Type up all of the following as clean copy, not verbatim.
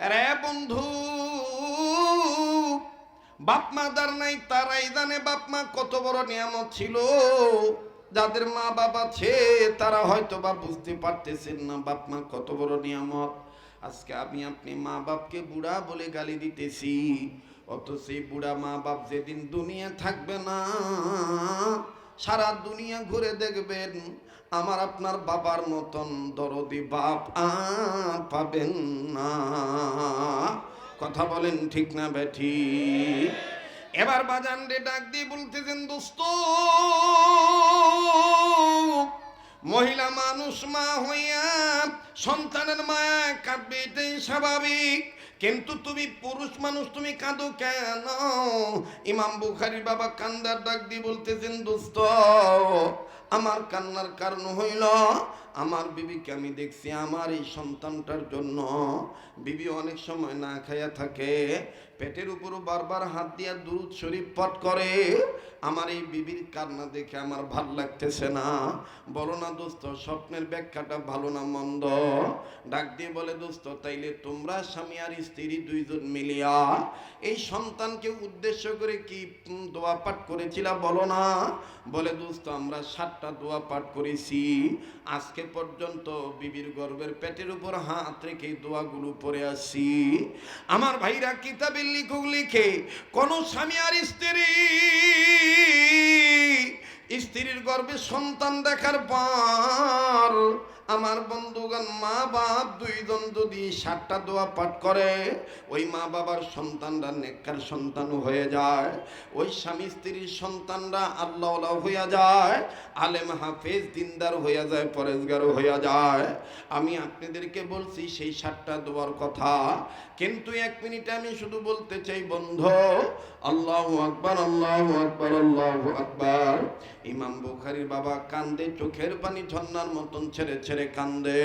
আরে বন্ধু, বাপ মা যার নাই তারাই জানে বাপ মা কত বড় নিয়ামত ছিল। যাদের মা বাবা আছে তারা হয়তো বা বুঝতে পারতেছেন না বাপ মা কত বড় নিয়ামত। আজকে আমি আপনি মা বাপকে বুড়া বলে গালি দিতেছি, অত সেই বুড়া মা বাপ যেদিন দুনিয়া থাকবে না, সারা দুনিয়া ঘুরে দেখবেন আমার আপনার বাবার মতন দরদি বাপ আর পাবেন না। কথা বলেন ঠিক না বেঠি? এবার বাজান রে ডাক দিয়ে বলতেছেন, দোস্ত মহিলা মানুষ মা হইয়া সন্তানের মায়া কাঁদবে, এটাই স্বাভাবিক। কিন্তু তুমি পুরুষ মানুষ, তুমি কাঁদো কেন? ইমাম বুখারীর বাবা কান্দার ডাক দিয়ে বলতেছেন, দোস্ত আমার কান্নার কারণ হইল আমার বিবিকে আমি দেখছি আমার এই সন্তানটার জন্য বিবি অনেক সময় না খাইয়া থাকে, পেটের উপরও বারবার হাত দিয়া দুরূদ শরীফ পাঠ করে। আমার এই বিবির কান্না দেখে আমার ভাল লাগতেছে না। বলো না দোস্ত স্বপ্নের ব্যাখ্যাটা ভালো না মন্দ? ডাক দিয়ে বলে, দোস্ত তাইলে তোমরা স্বামী আর স্ত্রী দুইজন মিলিয়া এই সন্তানকে উদ্দেশ্য করে কি দোয়া পাঠ করেছিলা বলো না? বলে, দোস্ত আমরা 7টা দোয়া পাঠ করেছি। আজকে পর্যন্ত বিবির গর্ভের পেটের উপর হাত রেখে দোয়াগুলো পড়ে আসি। আমার ভাইরা কিতাবে লিখে কোন স্বামী আর স্ত্রীর গর্ভে সন্তান দেখার পর আমার বন্ধুগণ মা বাপ দুইজন যদি 7টা দোয়া পাঠ করে, ওই মা বাবার সন্তানরা নেককার সন্তান হয়ে যায়, ওই স্বামী স্ত্রীর সন্তানরা আল্লাহওয়ালা হইয়া যায়, আলেম হাফেজ দিনদার হইয়া যায়, পরেজগার হইয়া যায়। আমি আপনাদেরকে বলছি সেই 7টা দোয়ার কথা, কিন্তু 1 মিনিটে আমি শুধু বলতে চাই বন্ধু, আল্লাহু আকবার, আল্লাহু আকবার, আল্লাহু আকবার। ইমাম বুখারীর বাবা কান্দে, চোখের পানি ঝর্ণার মতন ছেড়ে ছেড়ে কান্দে।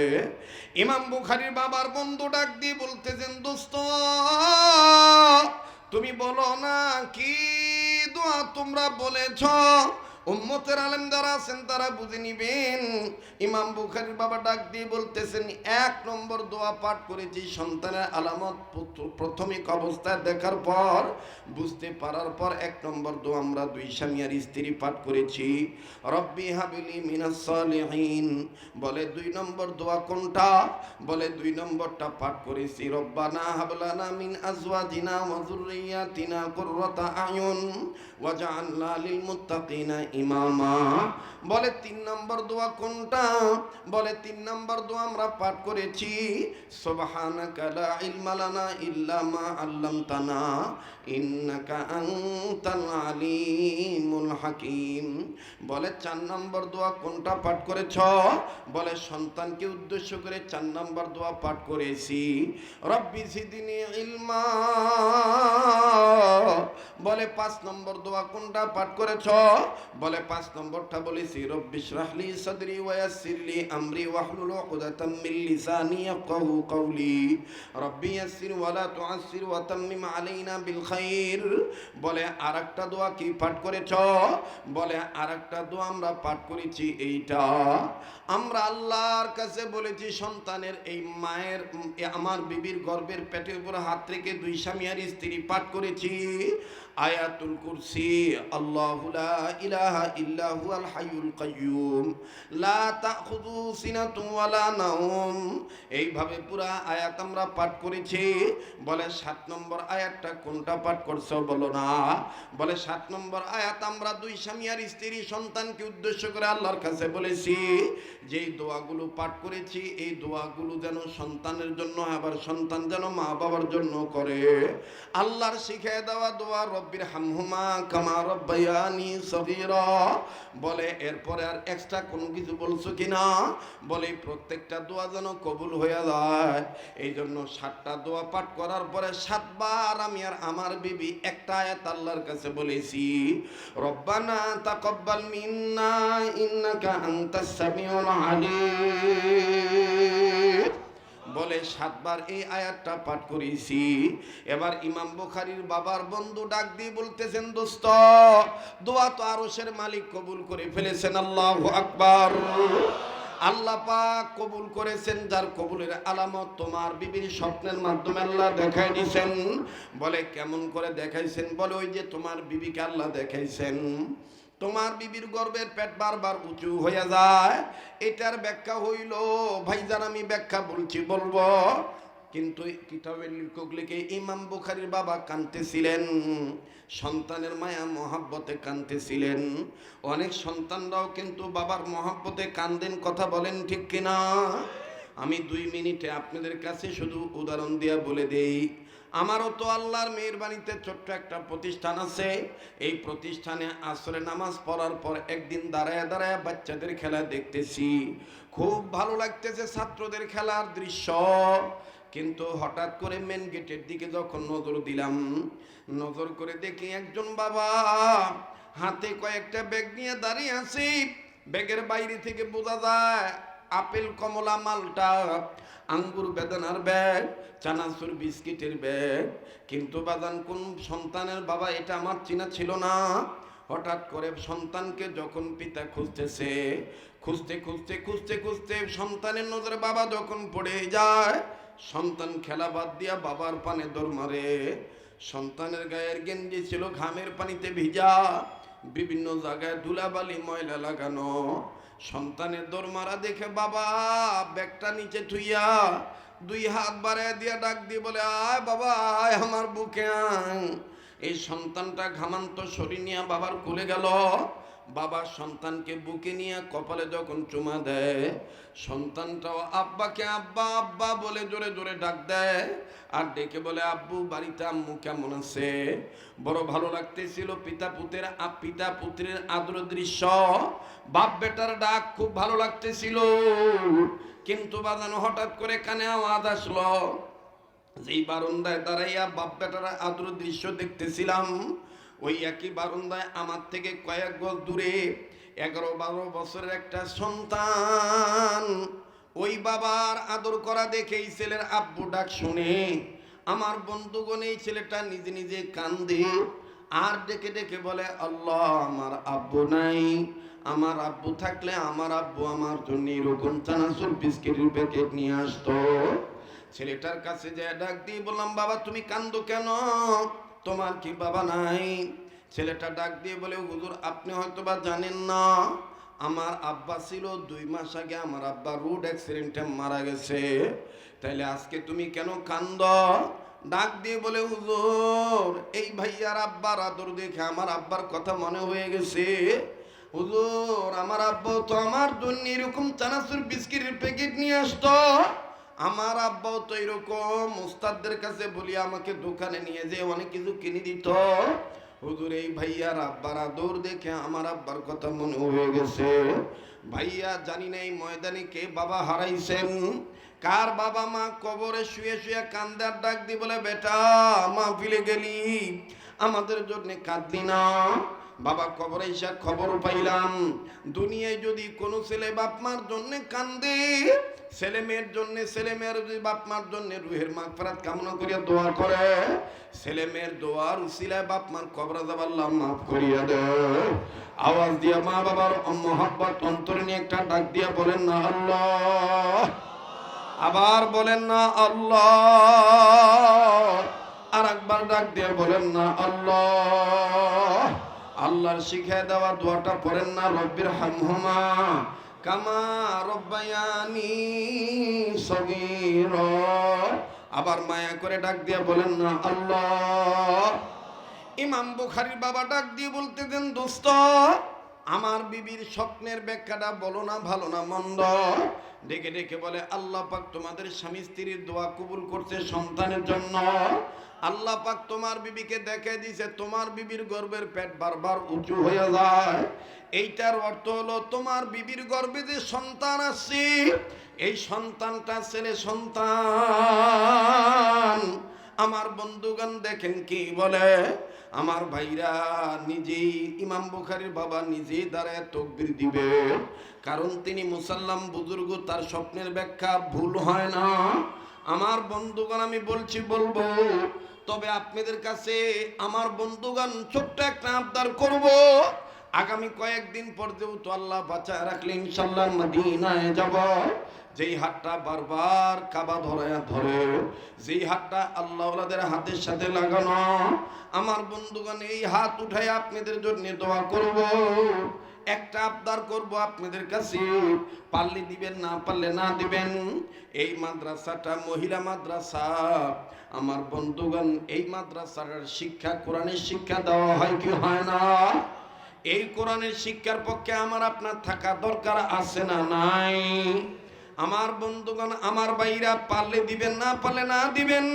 ইমাম বুখারীর বাবার বন্ধু ডাক দিয়ে বলতেছেন, দোস্ত তুমি বলো না কি দোয়া তোমরা বলেছ, উম্মতের আলেম যারা আছেন তারা বুঝে নিবেন। ইমাম বুখারীর বাবা ডাক দিয়ে বলতেছেন, 1 নম্বর দোয়া পাঠ করেছি সন্তানের আলামত প্রাথমিক অবস্থায় দেখার পর, বুঝতে পারার পর 1 নম্বর দোয়া আমরা 2 স্বামী আর স্ত্রী পাঠ করেছি, রব্বি হাবিলি মিনাস সালিহিন। বলে 2 নম্বর দোয়া কোনটা? বলে 2 নম্বরটা পাঠ করেছি, রব্বানা হাবলানা মিন আজওয়াজিনা ওয়া যুররিয়াতিনা কুররাতা আয়ুন ওয়াজআলনা লিল মুত্তাকিনা ইমামা। বলে 3 নম্বর দোয়া কোনটা? বলে 3 নম্বর দোয়া আমরা পাঠ করেছি, সুবহানাকা লা ইলমা লানা ইল্লা মা আল্লামতানা ইন্নাকা আনতাল আলিমুল হাকিম। বলে 4 নম্বর দোয়া কোনটা পাঠ করেছ? বলে সন্তানকে উদ্দেশ্য করে 4 নম্বর দোয়া পাঠ করেছি, রব্বি জিদনি ইলমা। বলে 5 নম্বর দোয়া কোনটা পাঠ করেছ? বলে 5 নম্বরটা বলেছি, রব্বি ইশরাহলি সাদরি ওয়া ইয়াসসিরলি আমরি ওয়াহলুল উকদাতাম মিন লিসানি ইয়াফকাহু কওলি রব্বি ইয়াসসির ওয়া লা তুআসসির ওয়া তাম্মিম আলাইনা বিল খাইর। বলে আরেকটা দোয়া কি পাঠ করেছ? বলে আরেকটা দোয়া আমরা পাঠ করেছি এইটা, আমরা আল্লাহর কাছে বলেছি সন্তানের এই মায়ের আমার বিবির গর্ভের পেটের উপর হাত রেখে 2 স্বামী আর স্ত্রী পাঠ করেছি আয়াতুল কুরসি, আল্লাহু লা ইলাহা ইল্লা হুয়াল হাইয়ুল কাইয়্যুম লা তাখুযু সিনাতুন ওয়া লা নাওম। এইভাবে পুরা আয়াত আমরা পাঠ করেছি। বলে 7 নম্বর আয়াতটা কোনটা পাঠ করছো বলো না? বলে 7 নম্বর আয়াত আমরা 2 স্বামী আর স্ত্রী সন্তানকে উদ্দেশ্য করে আল্লাহর কাছে বলেছি যেই দোয়াগুলো পাঠ করেছি এই দোয়াগুলো যেন সন্তানের জন্য, আবার সন্তান যেন মা বাবার জন্য করে। আল্লাহর শিখিয়ে দেওয়া দোয়া, রব্বির হামহুমা কামা রব্বায়ানি সগীরা। বলে এরপরে আর এক্সট্রা কোনো কিছু বলছো কিনা? বলে প্রত্যেকটা দোয়া যেন কবুল হয়ে যায়, এই জন্য 7টা দোয়া পাঠ করার পরে 7 বার আমি আর আমার বিবি একটা আয়াত আল্লাহর কাছে বলেছি, রব্বানা তাকাব্বাল মিন্না ইন্নাকা আনতাস সামিউল আলিম। বলে 7 বার এই আয়াতটা পাঠ করেছি। এবার ইমাম বুখারীর বাবার বন্ধু ডাক দিয়ে বলতেছেন, দোস্ত দোয়া তো আরশের মালিক কবুল করে ফেলেছেন, আল্লাহু আকবার। আল্লাহ পাক কবুল করেছেন, যার কবুলের আলামত তোমার বিবির স্বপ্নের মাধ্যমে আল্লাহ দেখাই দিয়েছেন। বলে কেমন করে দেখাইছেন? বলে ওই যে তোমার বিবিকে আল্লাহ দেখাইছেন, তোমার বিবির গর্ভের পেট বারবার উঁচু হয়ে যায়। এটার ব্যাখ্যা হইল ভাইজান, আমি ব্যাখ্যা বলবো, কিন্তু কিতাবের লেখক লিখে ইমাম বুখারীর বাবা কাঁদতেছিলেন, সন্তানের মায়া মহাব্বতে কাঁদতেছিলেন। অনেক সন্তানরাও কিন্তু বাবার মহাব্বতে কান্দেন, কথা বলেন ঠিক কিনা? আমি 2 মিনিটে আপনাদের কাছে শুধু উদাহরণ দিয়ে বলে দেই। আমারও তো আল্লাহর মেহেরবানিতে ছোট্ট একটা প্রতিষ্ঠান আছে। এই প্রতিষ্ঠানে আসরে নামাজ পড়ার পর একদিন দাঁড়ায় দাঁড়ায় বাচ্চাদের খেলা দেখতেছি, খুব ভালো লাগতেছে ছাত্রদের খেলার দৃশ্য। কিন্তু হঠাৎ করে মেন গেটের দিকে যখন নজর দিলাম, নজর করে দেখি একজন বাবা হাতে কয়েকটা ব্যাগ নিয়ে দাঁড়িয়ে আছে। ব্যাগের বাইরে থেকে বোঝা যায় আপেল, কমলা, মালটা, আঙ্গুর, বেদানার ব্যাগ, চানাচুর, বিস্কিটের ব্যাগ। কিন্তু বাদান কোন সন্তানের বাবা এটা আমার চেনা ছিল না। হঠাৎ করে সন্তানকে যখন পিতা খুঁজতেছে, খুঁজতে খুঁজতে খুঁজতে খুঁজতে সন্তানের নজরে বাবা যখন পড়ে যায়, সন্তান খেলা বাদ দিয়া বাবার পানে দৌড় মারে। সন্তানের গায়ের গেঞ্জি ছিল ঘামের পানিতে ভিজা, বিভিন্ন জায়গায় ধুলাবালি ময়লা লাগানো। সন্তানের দৌড় মারা দেখে বাবা ব্যাগটা নিচে থুইয়া 2 হাত বাড়ায় দিয়া ডাক দিয়ে বলে, আয় বাবা আয় আমার বুকে আয়। এই সন্তানটা ঘামান্ত শরীর নিয়ে বাবার কোলে গেল। বাবা সন্তানকে বুকে নিয়ে কপালে যখন চুমা দেয়, সন্তানটাও আব্বাকে আব্বা আব্বা বলে জোরে জোরে ডাক দেয়। আর ডেকে বলে, আব্বু বাড়িতে আম্মু কেমন আছে? বড় ভালো লাগতেছিল পিতা পুত্রের আদর দৃশ্য, বাপ বেটার ডাক খুব ভালো লাগতেছিল। কিন্তু বাজানো হঠাৎ করে কানে আওয়াজ আসলো। যেই বারান্দায় দাঁড়াইয়া বাপ বেটার আদর দৃশ্য দেখতেছিলাম, ওই একই বারান্দায় আমার থেকে কয়েক গজ দূরে 11-12 বছরের একটা সন্তান ওই বাবার আদর করা দেখে এই ছেলের আব্বু ডাক শুনে আমার বন্ধুগণ এই ছেলেটা নিজে নিজে কান্দে আর ডেকে ডেকে বলে, আল্লাহ আমার আব্বু নাই, আমার আব্বু থাকলে আমার আব্বু আমার জন্য এরকম চানাচুর বিস্কিটের প্যাকেট নিয়ে আসতো। ছেলেটার কাছে যে ডাক দিয়ে বললাম, বাবা তুমি কান্দো কেন, তোমার কি বাবা নাই? ছেলেটা ডাক দিয়ে বলে, হুজুর আপনি হয়তো বা জানেন না, আমার আব্বা ছিল 2 মাস আগে আমার আব্বা রোড অ্যাক্সিডেন্টে মারা গেছে, তাইলে আজকে তুমি কেন কান্দো? ডাক দিয়ে বলে, হুজুর এই ভাইয়ার আব্বার আদর দেখে আমার আব্বার কথা মনে হয়ে গেছে। হুজুর আমার আব্বা তো আমার জন্য এরকম চানাচুর বিস্কিটের প্যাকেট নিয়ে আসতো, আমার আব্বাও তো এরকম ওস্তাদদের কাছে বলি আমাকে দোকানে নিয়ে যেয়ে অনেক কিছু কিনে দিত। হুজুর এই ভাইয়ার আব্বার আদর দেখে আমার আব্বার কথা মনে হয়ে গেছে। ভাইয়া জানি না এই ময়দানে কে বাবা হারাইছেন, কার বাবা মা কবরে শুয়ে শুয়ে কান্দার ডাক দি বলে, বেটা মাহফিলে গেলি আমাদের জন্য কাঁদলি না? বাবা কবরে এসে খবর পাইলাম, দুনিয়ায় যদি কোনো ছেলে বাপ মার জন্য কান্দে, ছেলে মেয়ের জন্য, ছেলে মেয়ের যদি বাপ মার জন্য রুহের মাগফিরাত কামনা করিয়া দোয়া করে, ছেলে মেয়ের দোয়ার উসিলায় বাপ মার কবর আযাব আল্লাহ মাফ করিয়া দেয়। আওয়াজ দিয়া মা বাবার মহব্বত অন্তরে নিয়ে একটা ডাক দিয়া বলেন না আল্লাহ, আবার বলেন না আল্লাহ, আর একবার ডাক দিয়ে বলেন না আল্লাহ। আল্লাহর শিখায় দেওয়া দোয়াটা পড়েন না, রব্বির হামহুমা কামা রব্বায়ানি সগীরা। আবার মায়া করে ডাক দিয়ে বলেন না আল্লাহ। ইমাম বুখারীর বাবা ডাক দিয়ে বলতে দেন, দোস্ত আমার বিবির স্বপ্নের ব্যাখ্যাটা বলো না ভালো না মন্দ। ডেকে ডেকে বলে, আল্লাহ পাক তোমাদের স্বামী স্ত্রীর দোয়া কবুল করছে সন্তানের জন্য। আল্লাহ পাক তোমার বিবিকে দেখে দিয়েছে তোমার বিবির গর্ভের পেট বারবার উঁচু হয়ে যায়। এইটার অর্থ হলো তোমার বিবির গর্ভে যে সন্তান আছে, এই সন্তানটা ছেলে সন্তান। আমার বন্ধুগণ দেখেন কি বলে, আমার ভাইরা নিজেই ইমাম বুখারীর বাবা নিজেই দাঁড়ায় তাকবীর দিবে, কারণ তিনি মুসাল্লাম বুজুর্গ, তার স্বপ্নের ব্যাখ্যা ভুল হয় না। আমার বন্ধুগণ আমি বলবো, তবে আপনাদের কাছে আমার বন্ধুগণ ছোট্ট একটা আবদার করব, আগামী কয়েকদিন পর যেহেতু আল্লাহ বাঁচায় রাখলে ইনশাল্লাহ মদিনায় যাব। যেই হাতটা বারবার কাবা ধরে, যেই হাতটা আল্লাহওয়ালাদের হাতের সাথে লাগানো, আমার বন্ধুগণ এই হাত উঠাই আপনাদের জন্য দোয়া করব। একটা আবদার করব আপনাদের কাছে, পারলে দিবেন, না পারলে না দিবেন। এই মাদ্রাসাটা মহিলা মাদ্রাসা। আমার বন্ধুগণ এই মাদ্রাসার শিক্ষা, কোরআনের শিক্ষা দেওয়া হয় কি হয় না? এই কোরআনের শিক্ষার পক্ষে আমার আপনার থাকা দরকার আছে না নাই? আমার বন্ধুগণ, আমার ভাইরা, পারলে দিবেন, না পারলে না দিবেন।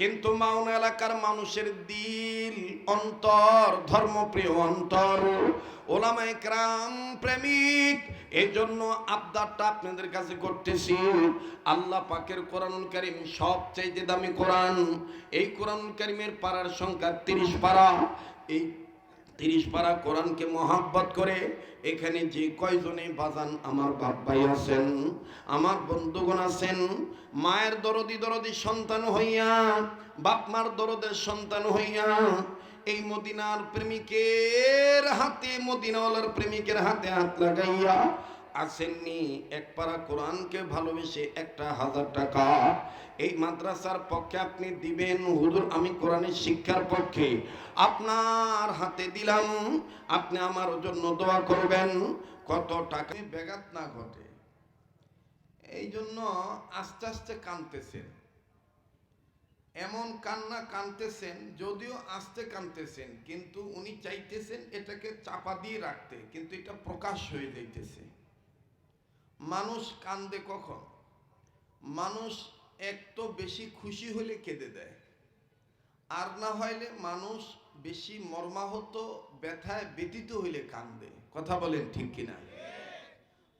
কিন্তু মাওনা এলাকার মানুষের দিল, অন্তর, ধর্মপ্রিয় অন্তর, ওলামায়ে কেরাম প্রেমিক। এই জন্য আবদারটা আপনাদের কাছে করতেছি। আল্লাহ পাকের কোরআনুল কারীম সবচেয়ে দামি কোরআন। এই কোরআনুল কারীমের পারার সংখ্যা 30 পারা। এই 30 পারা কোরআনকে মহাব্বত করে এখানে যে কয়জনে বাজান আমার বাপ ভাই আছেন, আমার বন্ধুগণ আছেন, মায়ের দরদি সন্তান হইয়া, বাপ মার দরদের সন্তান হইয়া এই মদিনার প্রেমিকের হাতে, মদিনাওয়ালার প্রেমিকের হাতে হাত লাগাইয়া আসেননি, এক পারা কোরআনকে ভালোবেসে 1000 টাকা এই মাদ্রাসার পক্ষে আপনি দিবেন। হুজুর আমি কোরআনের শিক্ষার পক্ষে আপনার হাতে দিলাম, আপনি আমার জন্য দোয়া করবেন। কত টাকা ব্যাঘাত না ঘটে, এই জন্য আস্তে আস্তে কাঁদতেছেন। এমন কান্না কাঁদতেছেন, যদিও আস্তে কাঁদতেছেন, কিন্তু উনি চাইতেছেন এটাকে চাপা দিয়ে রাখতে, কিন্তু এটা প্রকাশ হয়ে যাইতেছে। মানুষ কান্দে কখন? মানুষ এক তো বেশি খুশি হলে কেঁদে দেয়, আর না হইলে মানুষ বেশি মর্মাহত, ব্যথায় ব্যথিত হইলে কান্দে। কথা বলেন ঠিক কিনা?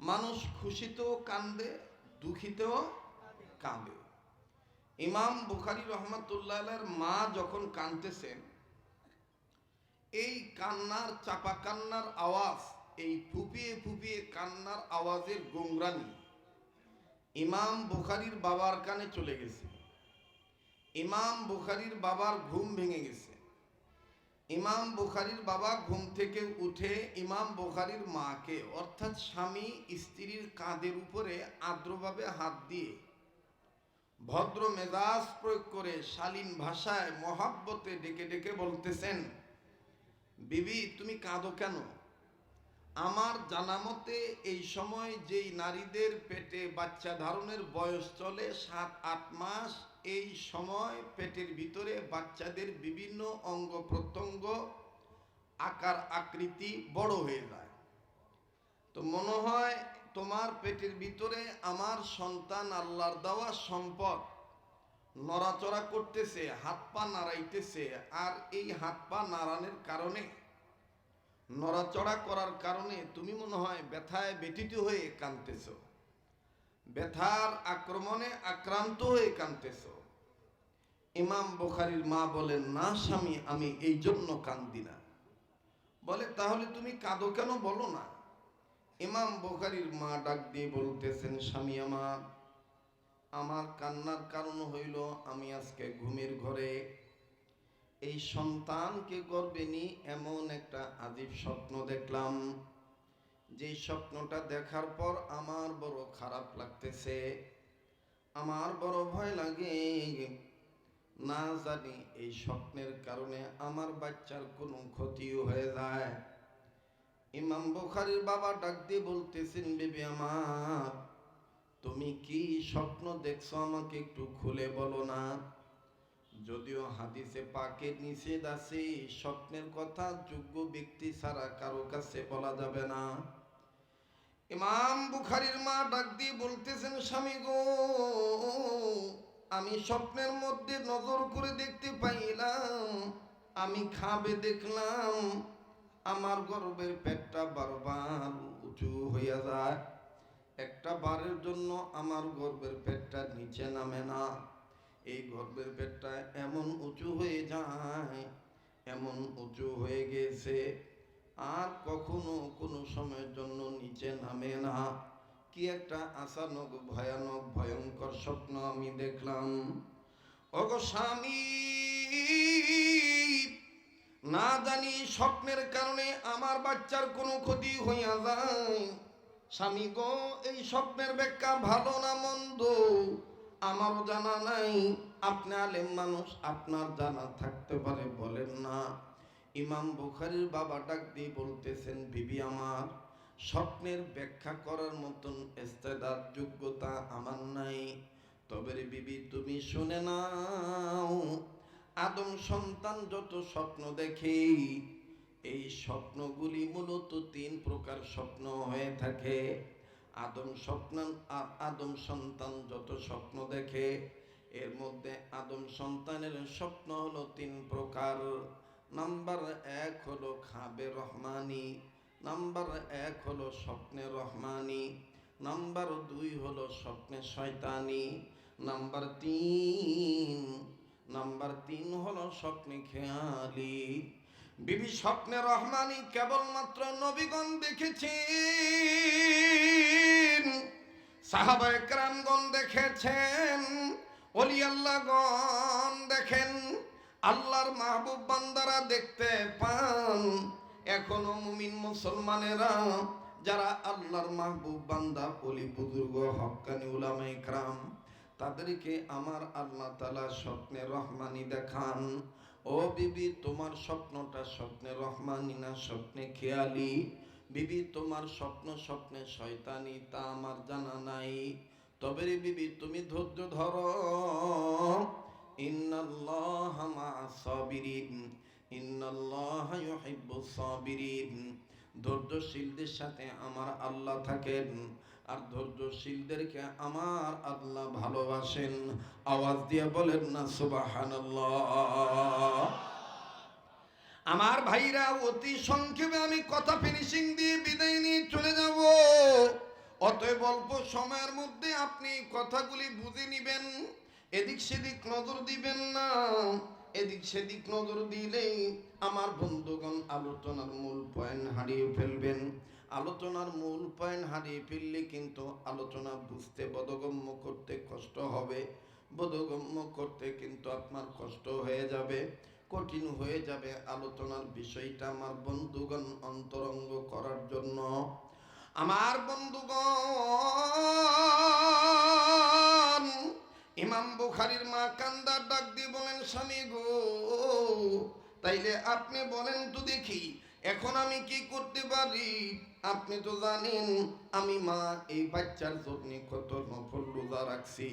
মানুষ খুশিতেও কান্দে, দুঃখিতেও কাঁদে। ইমাম বুখারী রহমাতুল্লাহ আলাইহির মা যখন কাঁদতেছেন, এই কান্নার, চাপা কান্নার আওয়াজ, এই ফুপিয়ে ফুপিয়ে কান্নার আওয়াজের গোংরানি ইমাম বুখারীর বাবার কানে চলে গেছে। ইমাম বুখারীর বাবার ঘুম ভেঙে গেছে। ইমাম বুখারীর বাবা ঘুম থেকে উঠে ইমাম বুখারীর মাকে, অর্থাৎ স্বামী স্ত্রীর কাঁধের উপরে আর্দ্রভাবে হাত দিয়ে ভদ্র মেজাজ প্রয়োগ করে শালীন ভাষায় মহাব্বতে ডেকে ডেকে বলতেছেন, বিবি তুমি কাঁদো কেন? আমার জানা মতে এই সময় যেই নারীদের পেটে বাচ্চা ধারণের বয়স চলে 7-8 মাস, এই সময় পেটের ভিতরে বাচ্চাদের বিভিন্ন অঙ্গ প্রত্যঙ্গ, আকার আকৃতি বড় হয়ে যায়। তো মনে হয় তোমার পেটের ভিতরে আমার সন্তান, আল্লাহর দেওয়া সম্পদ, নড়াচড়া করতেছে, হাত পা নাড়াইতেছে, আর এই হাত পা নাড়ানোর কারণে, নড়াচড়া করার কারণে তুমি মনে হয় ব্যথায় ব্যথিত হয়ে কাঁদতেছ, ব্যথার আক্রমণে আক্রান্ত হয়ে কাঁদতেছ। ইমাম বুখারীর মা বলেন, না স্বামী, আমি এই জন্য কাঁদি না। বলে, তাহলে তুমি কাঁদো কেন বলো না? ইমাম বুখারীর মা ডাক দিয়ে বলতেছেন, স্বামী আমার কান্নার কারণ হইল, আমি আজকে ঘুমের ঘরে এই সন্তানকে গর্ভে নিয়ে এমন একটা আজীব স্বপ্ন দেখলাম, যে স্বপ্নটা দেখার পর আমার বড় খারাপ লাগতেছে, আমার বড় ভয় লাগে, না জানি এই স্বপ্নের কারণে আমার বাচ্চার কোনো ক্ষতিও হয়ে যায়। ইমাম বুখারীর বাবা ডাক দিয়ে বলতেছেন, বেবি আমার, তুমি কি স্বপ্ন দেখছো আমাকে একটু খুলে বলো না? যদিও হাদিসে পাকে নিষেধ আছে, স্বপ্নের কথা যোগ্য ব্যক্তি ছাড়া কারো কাছে বলা যাবে না। ইমাম বুখারীর মা ডাক দিয়ে বলতেছেন, স্বামী গো, আমি স্বপ্নের মধ্যে নজর করে দেখতে পাইলাম, আমি খাবে দেখলাম আমার গর্ভের পেটটা বারবার উঁচু হইয়া যায়, একটা বারের জন্য আমার গর্ভের পেটটা নিচে নামে না, এই গর্ভের পেটটা এমন উঁচু হয়ে যায়, এমন উঁচু হয়ে গেছে, আর কখনো কোনো সময়ের জন্য নিচে নামে না। কি একটা আশানক ভয়ানক ভয়ঙ্কর স্বপ্ন আমি দেখলাম। ওগো স্বামী, না জানি স্বপ্নের কারণে আমার বাচ্চার কোনো ক্ষতি হইয়া যায়। স্বামী গো, এই স্বপ্নের ব্যাখ্যা ভালো না মন্দ আমারও জানা নাই। আপনি আলেম মানুষ, আপনার জানা থাকতে পারে, বলেন না। ইমাম বুখারীর বাবা ডাক দিয়ে বলতেছেন, বিবি আমার, স্বপ্নের ব্যাখ্যা করার মতন ইস্তেদাদ যোগ্যতা আমার নাই। তবে রে বিবি, তুমি শুনে নাও, আদম সন্তান যত স্বপ্ন দেখে, এই স্বপ্নগুলি মূলত 3 প্রকার স্বপ্ন হয়ে থাকে। আদম সন্তান যত স্বপ্ন দেখে, এর মধ্যে আদম সন্তানের স্বপ্ন হলো 3 প্রকার। নাম্বার 1 হলো খাবে রহমানি, নাম্বার 1 হলো স্বপ্নে রহমানি, নাম্বার 2 হলো স্বপ্নে শয়তানি, নাম্বার 3 হলো স্বপ্নে খেয়ালি। বিবি, স্বপ্নে রহমানি কেবলমাত্র নবীগণ দেখেছেন, সাহাবায়ে কেরামগণ দেখেছেন, ওলি আল্লাহগণ দেখেন, আল্লাহর মাহবুব বান্দারা দেখতে পান। এখনো মুমিন মুসলমানেরা যারা আল্লাহর মাহবুব বান্দা, ওলি বুজুর্গ, হক্কানি উলামায়ে কেরাম, তাদেরকে আমার আল্লাহ তাআলা স্বপ্নে রহমানি দেখান। ও বিবি, তোমার স্বপ্নটা স্বপ্নে রহমানি না স্বপ্নে খেয়ালি? বিবি, তোমার স্বপ্নে শয়তানি তা আমার জানা নাই। তবে রে বিবি, তুমি ধৈর্য ধরো। ইন্নাল্লাহা মা'আস সাবিরিন, ইন্নাল্লাহা ইউহিব্বুস সাবিরিন। ধৈর্যশীলদের সাথে আমার আল্লাহ থাকেন, আর ধৈর্যশীলদেরকে আমার আল্লাহ ভালোবাসেন। আওয়াজ দিয়ে বলেন না সুবহানাল্লাহ। আমার ভাইরা, অতি সংক্ষেপে আমি কথা ফিনিশিং দিয়ে বিদায় নিয়ে চলে যাব। অতএব অল্প সময়ের মধ্যে আপনি কথাগুলি বুঝে নিবেন, এদিক সেদিক নজর দিবেন না। এদিক সেদিক নজর দিলেই আমার বন্ধুগণ আলোচনার মূল পয়েন্ট হারিয়ে ফেলবেন। আলোচনার মূল পয়েন্ট হারিয়ে ফেললে কিন্তু আলোচনা বুঝতে, বোধগম্য করতে কষ্ট হবে। বোধগম্য করতে কিন্তু আপনার কষ্ট হয়ে যাবে, কঠিন হয়ে যাবে। আলোচনার বিষয়টা আমার বন্ধুগণ অন্তরঙ্গ করার জন্য, আমার বন্ধুগণ, ইমাম বুখারীর মা কান্দার ডাক দিয়ে বলেন, স্বামী গো, তাইলে আপনি বলেন তো দেখি, এখন আমি কি করতে পারি? আপনি তো জানেন আমি মা এই বাচ্চার জন্য কত নফল রোজা রাখছি,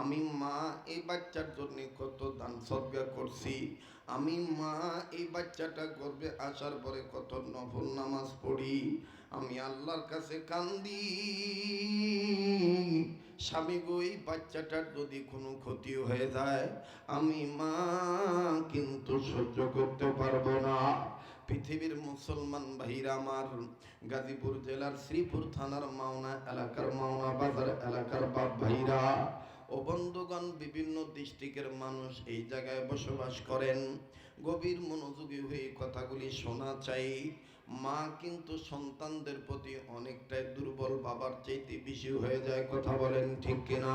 আমি মা এই বাচ্চার জন্য কত দান সদকা করছি, আমি মা এই বাচ্চাটা গর্ভে আসার পরে কত নফল নামাজ পড়ি, আমি আল্লাহর কাছে কান্দি। স্বামী গো, এই বাচ্চাটার যদি কোনো ক্ষতি হয়ে যায়, আমি মা কিন্তু সহ্য করতে পারবো না। পৃথিবীর মুসলমান ভাইরা আমার, গাজীপুর জেলার শ্রীপুর থানার মাওনা এলাকার, মাওনা বাজার এলাকার বাপ ভাইরা ও বন্ধুগণ, বিভিন্ন ডিস্ট্রিক্টের মানুষ এই জায়গায় বসবাস করেন। গভীর মনোযোগী হয়ে কথাগুলি শোনা চাই। মা কিন্তু সন্তানদের প্রতি অনেকটাই দুর্বল, বাবার চাইতে বেশি হয়ে যায়। কথা বলেন ঠিক কিনা?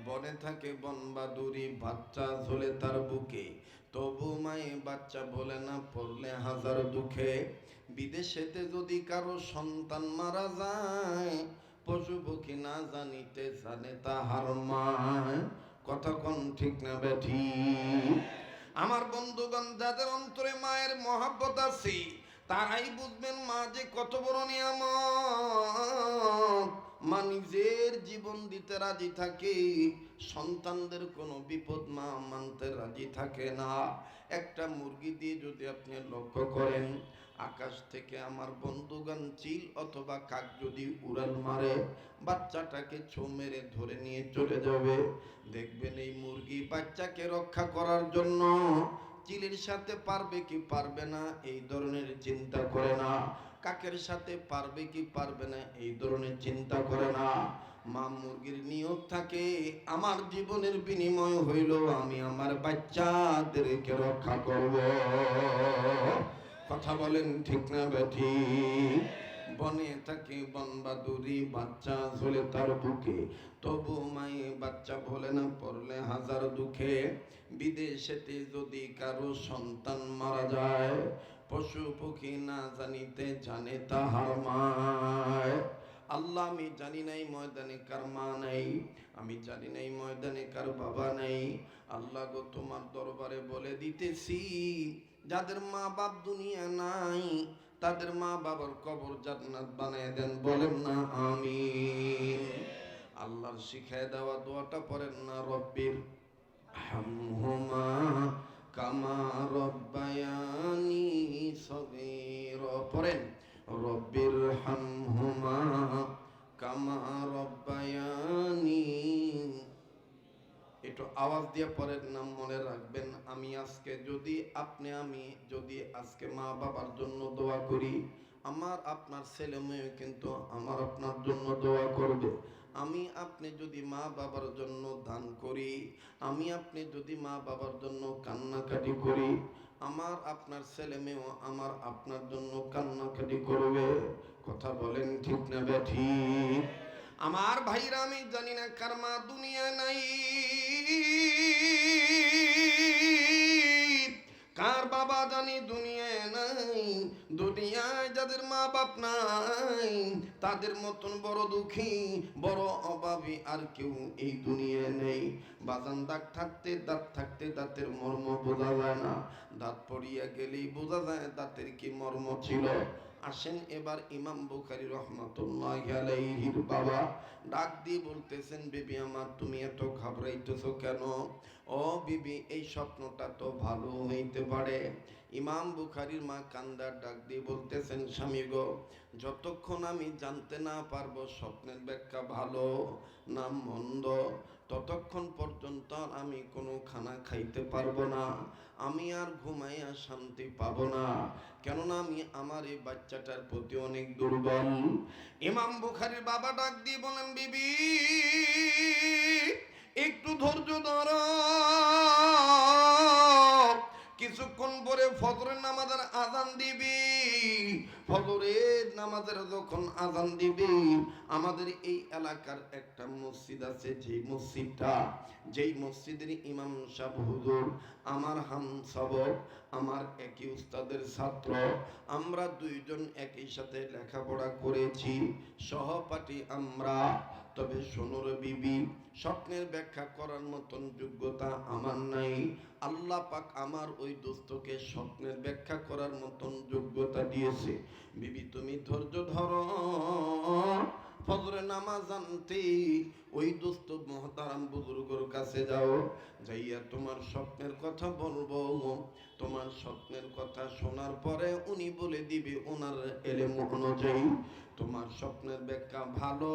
বনে থাকে বনবাদুরি, বাচ্চা ঝোলে তার বুকে, তবু মায়ে বাচ্চা বলে না, পড়লে হাজার দুঃখে। বিদেশেতে যদি কারো সন্তান মারা যায়, পশু পক্ষী না জানিতে জানে তাহার মায়। কথা কোন ঠিক না বেঠি? আমার বন্ধুগণ, যাদের অন্তরে মায়ের মহাব্বত আছে, তারাই বুঝবেন মা যে কত বড় নিয়ামত। মা নিজের জীবন দিতে রাজি থাকে, সন্তানদের কোনো বিপদ মা মানতে রাজি থাকে না। একটা মুরগি দিয়ে যদি আপনি লক্ষ্য করেন, আকাশ থেকে আমার বন্ধুগণ চিল অথবা কাক যদি উড়াল মারে, বাচ্চাটাকে ছো মেরে ধরে নিয়ে চলে যাবে। দেখবেন এই মুরগি বাচ্চাকে রক্ষা করার জন্য চিলের সাথে পারবে কি পারবে না এই ধরনের চিন্তা করে না, কাকের সাথে পারবে কি পারবে না এই ধরনের চিন্তা করে না। মা মুরগির নিয়ত থাকে, আমার জীবনের বিনিময় হইল আমি আমার বাচ্চাদেরকে রক্ষা করব। কথা বলেন ঠিক না বেঠি? বনে থাকে বনবাদুরি, বাচ্চা ঝোলে তার বুকে, তবু মায়ে বাচ্চা ভোলে না, পড়লে হাজার দুঃখে। বিদেশেতে যদি কারো সন্তান মারা যায়, পশু পক্ষী না জানিতে জানে তাহার মায়। আল্লাহ, আমি জানি নাই ময়দানে কার মা নাই, আমি জানি নাই ময়দানে কার বাবা নাই। আল্লাহ গো, তোমার দরবারে বলে দিতেছি, যাদের মা বাপ দুনিয়া নাই, তাদের মা বাবার কবর জান্নাত বানায় দেন, বলেন না আমিন। আল্লাহর শিখায় দেওয়া দোয়াটা পড়েন না, রব্বির হামহুমা কামা রব্বায়ানি সগীরা। পড়েন, রব্বির হামহুমা কামা রব্বায়ানি। একটু আওয়াজ দিয়ে পড়েন না, মনে রাখবেন, আমি আজকে মা বাবার জন্য দোয়া করি, আমার আপনার ছেলে মেয়ে কিন্তু আমার আপনার জন্য দোয়া করবে। আমি আপনি যদি মা বাবার জন্য দান করি, আমি আপনি যদি মা বাবার জন্য কান্নাকাটি করি, আমার আপনার ছেলে মেয়েও আমার আপনার জন্য কান্নাকাটি করবে। কথা বলেন ঠিক না বেঠিক? আমার ভাইরা, আমি জানি না কার মা দুনিয়া নাই, কার বাবা জানি দুনিয়ায় নাই। দুনিয়ায় যাদের মা বাপ নাই, তাদের মতন বড় দুঃখী, বড় অভাবী আর কেউ এই দুনিয়ায় নেই। বাজান, দাঁত থাকতে দাঁতের মর্ম বোঝা যায় না, দাঁত পড়িয়া গেলেই বোঝা যায় দাঁতের কি মর্ম ছিল। আসেন এবার ইমাম বুখারী রহমাতুল্লাহি আলাইহির বাবা ডাক দিয়ে বলতেছেন, বিবি আমার, তুমি এত ঘাবড়াইতেছো কেন? ও বিবি, এই স্বপ্নটা তো ভালো হইতে পারে। ইমাম বুখারীর মা কান্দার ডাক দিয়ে বলতেছেন, স্বামী গো, যতক্ষণ আমি জানতে না পারবো স্বপ্নের ব্যাখ্যা ভালো না মন্দ, ততক্ষণ পর্যন্ত আমি কোনো খানা খাইতে পারবো না, আমি আর ঘুমাইয়া শান্তি পাবো না। কেননা আমি আমার এই বাচ্চাটার প্রতি অনেক দুর্বল। ইমাম বুখারীর বাবা ডাক দিয়ে বলেন, বিবি একটু ধৈর্য ধরো, কিছুক্ষণ পরে ফজরের নামাজের আজান দিবি। ফজরের নামাজের যখন আজান দিবি, আমাদের এই এলাকার একটা মসজিদ আছে, যেই মসজিদের ইমাম সাহেব হুজুর আমার হামসাবক, আমার একই উস্তাদের ছাত্র, আমরা দুইজন একই সাথে লেখাপড়া করেছি, সহপাঠী আমরা। তবে শোনো রে বিবি, স্বপ্নের ব্যাখ্যা করার মতন যোগ্যতা আমার নাই। আল্লাহ পাক আমার ওই দোস্তকে স্বপ্নের ব্যাখ্যা করার মতন যোগ্যতা দিয়েছে। বিবি, তুমি ধৈর্য ধরো, ফজরের নামাজ আনতে ওই দোস্ত মহতারাম বুজুর্গর কাছে যাও, যাইয়া তোমার স্বপ্নের কথা বলবো। তোমার স্বপ্নের কথা শোনার পরে উনি বলে দিবে ওনার এলেম অনুযায়ী তোমার স্বপ্নের ব্যাখ্যা ভালো